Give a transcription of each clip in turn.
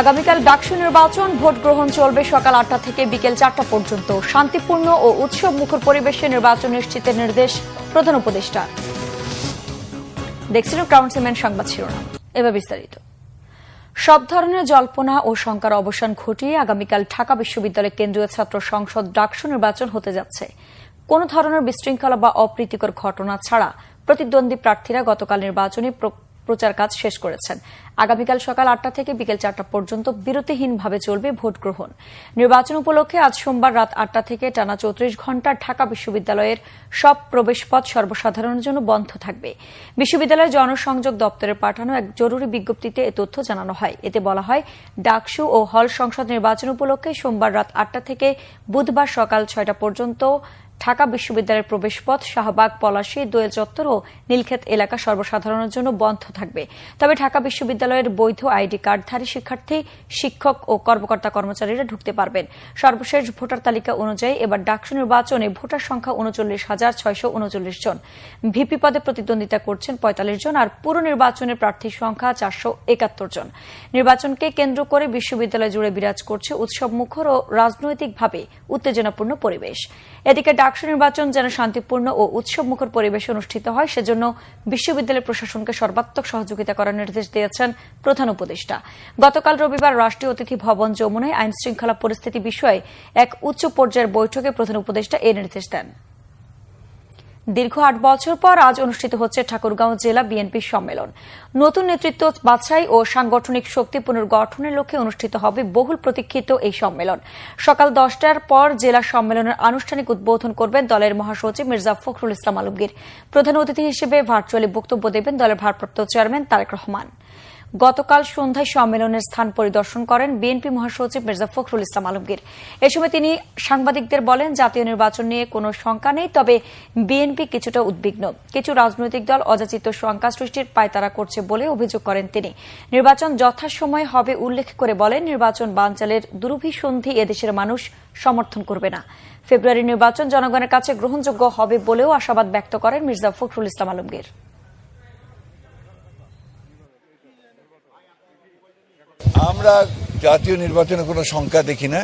আগামীকাল ডাকসু নির্বাচন, ভোট গ্রহণ চলবে সকাল ৮টা থেকে বিকেল ৪টা পর্যন্ত। শান্তিপূর্ণ ও উৎসব মুখর পরিবেশে নির্বাচন নিশ্চিতের নির্দেশ প্রধান উপদেষ্টার। দেখছিলেন ক্রাউন সিমেন্ট সংবাদ শিরোনাম, এবার বিস্তারিত। সব ধরনের জল্পনা ও শঙ্কার অবসান ঘটিয়ে আগামীকাল ঢাকা বিশ্ববিদ্যালয় কেন্দ্রীয় ছাত্র সংসদ ডাকসু নির্বাচন হতে যাচ্ছে। কোন ধরনের বিশৃঙ্খলা বা অপ্রীতিকর ঘটনা ছাড়া প্রতিদ্বন্দ্বী প্রার্থীরা গতকাল নির্বাচনী প্রচার কাজ শেষ করেছেন। আগামীকাল সকাল ৮টা থেকে বিকেল ৪টা পর্যন্ত বিরতিহীনভাবে চলবে ভোট গ্রহণ। নির্বাচন উপলক্ষে আজ সোমবার রাত ৮টা থেকে টানা ৩৪ ঘণ্টা ঢাকা বিশ্ববিদ্যালয়ের সব প্রবেশপথ সর্বসাধারণের জন্য বন্ধ থাকবে। বিশ্ববিদ্যালয়ের জনসংযোগ দপ্তরে পাঠানো এক জরুরি বিজ্ঞপ্তিতে এ তথ্য জানানো হয়। এতে বলা হয়, ডাকসু ও হল সংসদ নির্বাচন উপলক্ষে সোমবার রাত ৮টা থেকে বুধবার সকাল ৬টা পর্যন্ত ঢাকা বিশ্ববিদ্যালয়ের প্রবেশপথ, শাহবাগ, পলাশী, দোয়েল চত্বর ও নীলক্ষেত এলাকা সর্বসাধারণের জন্য বন্ধ থাকবে। তবে ঢাকা বিশ্ববিদ্যালয়ের বৈধ আইডি কার্ডধারী শিক্ষার্থী, শিক্ষক ও কর্মকর্তা কর্মচারীরা ঢুকতে পারবেন। সর্বশেষ ভোটার তালিকা অনুযায়ী এবার ডাকসু নির্বাচনে ভোটার সংখ্যা ৩৯,৬৩৯ জন। ভিপি পদে প্রতিদ্বন্দ্বিতা করছেন ৪৫ জন, আর পুরো নির্বাচনের প্রার্থীর সংখ্যা ৪৭১ জন। নির্বাচনকে কেন্দ্র করে বিশ্ববিদ্যালয় জুড়ে বিরাজ করছে উৎসবমুখর ও রাজনৈতিকভাবে উত্তেজনাপূর্ণ পরিবেশ। এদিকে ডাকসু নির্বাচন যেন শান্তিপূর্ণ ও উৎসবমুখর পরিবেশে অনুষ্ঠিত হয়, সেজন্য বিশ্ববিদ্যালয় প্রশাসনকে সর্বাত্মক সহযোগিতা করার নির্দেশ দিয়েছেন প্রধান উপদেষ্টা। গতকাল রবিবার রাষ্ট্রীয় অতিথি ভবন যমুনায় আইন শৃঙ্খলা পরিস্থিতি বিষয়ে এক উচ্চ পর্যায়ের বৈঠকে প্রধান উপদেষ্টা এই নির্দেশ দেন। দীর্ঘ ৮ বছর পর আজ অনুষ্ঠিত হচ্ছে ঠাকুরগাঁও জেলা বিএনপির সম্মেলন। নতুন নেতৃত্ব বাছাই ও সাংগঠনিক শক্তি পুনর্গঠনের লক্ষ্যে অনুষ্ঠিত হবে বহুল প্রতীক্ষিত এই সম্মেলন। সকাল 10টার পর জেলা সম্মেলনের আনুষ্ঠানিক উদ্বোধন করবেন দলের মহাসচিব মির্জা ফখরুল ইসলাম আলমগীর। প্রধান অতিথি হিসেবে ভার্চুয়ালি বক্তব্য দেবেন দলের ভারপ্রাপ্ত চেয়ারম্যান তারেক রহমান। গতকাল সন্ধ্যায় সম্মেলনের স্থান পরিদর্শন করেন বিএনপি মহাসচিব মির্জা ফখরুল ইসলাম আলমগীর। এ সময় তিনি সাংবাদিকদের বলেন, জাতীয় নির্বাচন নিয়ে কোনো শঙ্কা নেই, তবে বিএনপি কিছুটা উদ্বিগ্ন। কিছু রাজনৈতিক দল অযাচিত শঙ্কা সৃষ্টির পায়তারা করছে বলে অভিযোগ করেন তিনি। নির্বাচন যথাসময়ে হবে উল্লেখ করে বলেন, নির্বাচন বানচালের দুরভিসন্ধি এদেশের মানুষ সমর্থন করবে না। ফেব্রুয়ারি নির্বাচন জনগণের কাছে গ্রহণযোগ্য হবে বলেও আশাবাদ ব্যক্ত করেন মির্জা ফখরুল ইসলাম আলমগীর। আমরা জাতীয় নির্বাচনে কোনো শঙ্কা দেখি না,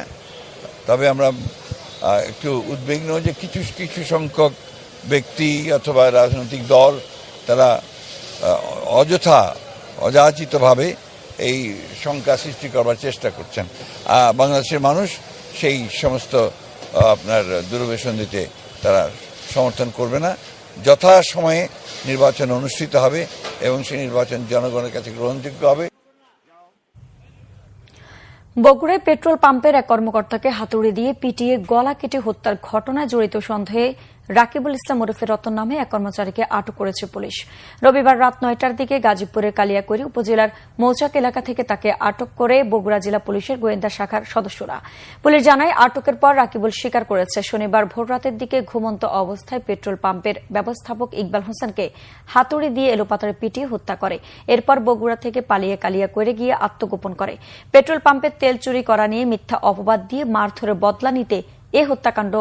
তবে আমরা একটু উদ্বিগ্ন যে কিছু সংখ্যক ব্যক্তি অথবা রাজনৈতিক দল তারা অযাচিতভাবে এই শঙ্কা সৃষ্টি করবার চেষ্টা করছেন। বাংলাদেশের মানুষ সেই সমস্ত আপনার দুরভিসন্ধিতে তারা সমর্থন করবে না। যথাসময়ে নির্বাচন অনুষ্ঠিত হবে এবং সেই নির্বাচন জনগণের কাছে গ্রহণযোগ্য হবে। বগুড়ায় পেট্রোল পাম্পের এক কর্মকর্তাকে হাতুড়ি দিয়ে পিটিয়ে গলা কেটে হত্যার ঘটনায় জড়িত সন্দেহে রাকিবুল ইসলাম ওরফে রতন নামে এক কর্মচারীকে আটক করেছে পুলিশ। রবিবার রাত ৯টার দিকে গাজীপুরের কালিয়াকৈর উপজেলার মৌচাক এলাকা থেকে তাকে আটক করে বগুড়া জেলা পুলিশের গোয়েন্দা শাখার সদস্যরা। পুলিশ জানায়, আটকের পর রাকিবুল স্বীকার করেছে শনিবার ভোররাতের দিকে ঘুমন্ত অবস্থায় পেট্রোল পাম্পের ব্যবস্থাপক ইকবাল হোসেনকে হাতুড়ি দিয়ে এলোপাতাড়ি পিটিয়ে হত্যা করে। এরপর বগুড়া থেকে পালিয়ে কালিয়াকৈরে গিয়ে আত্মগোপন করে। পেট্রোল পাম্পের তেল চুরি করা নিয়ে মিথ্যা অপবাদ দিয়ে মারধরের বদলা নিতে এ হত্যাকাণ্ড